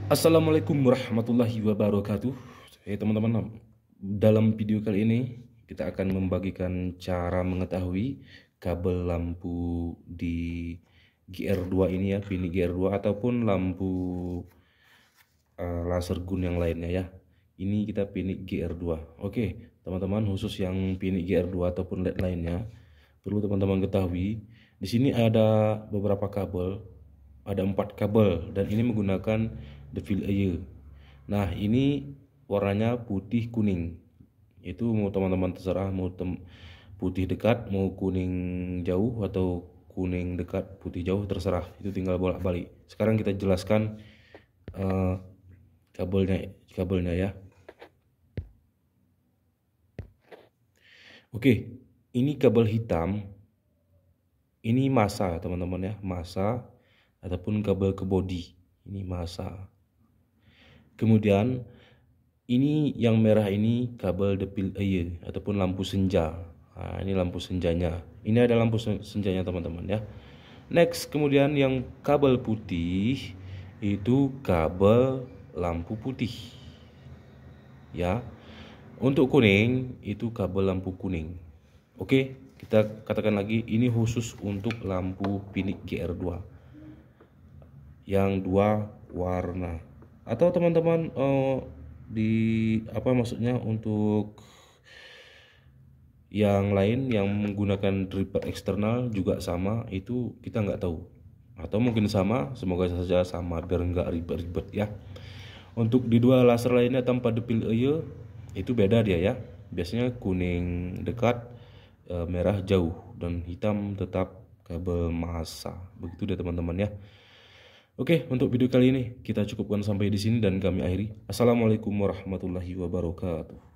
Assalamualaikum warahmatullahi wabarakatuh. Teman-teman, dalam video kali ini kita akan membagikan cara mengetahui kabel lampu di GR2 ini ya, pin GR2 ataupun lampu laser gun yang lainnya ya. Ini kita pin GR2. Oke, teman-teman, khusus yang pin GR2 ataupun LED lainnya, perlu teman-teman ketahui, di sini ada beberapa kabel, ada 4 kabel dan ini menggunakan devil air. Nah, ini warnanya putih kuning. Itu mau teman-teman terserah, mau putih dekat, mau kuning jauh atau kuning dekat putih jauh, terserah. Itu tinggal bolak-balik. Sekarang kita jelaskan kabelnya ya. Oke, ini kabel hitam. Ini massa teman-teman ya, massa ataupun kabel ke body. Ini massa. Kemudian ini yang merah ini kabel depil air ataupun lampu senja. Nah, ini lampu senjanya. Ini ada lampu senjanya teman-teman ya. Next, kemudian yang kabel putih itu kabel lampu putih. Ya. Untuk kuning itu kabel lampu kuning. Oke, kita katakan lagi ini khusus untuk lampu pinik GR2 yang 2 warna. Atau teman-teman maksudnya untuk yang lain yang menggunakan driver eksternal juga sama, itu kita nggak tahu, atau mungkin sama, semoga saja sama biar nggak ribet-ribet ya. Untuk di 2 laser lainnya tanpa depil air itu beda dia ya, biasanya kuning dekat, merah jauh, dan hitam tetap kabel massa. Begitu deh teman-teman ya. Oke, untuk video kali ini kita cukupkan sampai di sini dan kami akhiri. Assalamualaikum warahmatullahi wabarakatuh.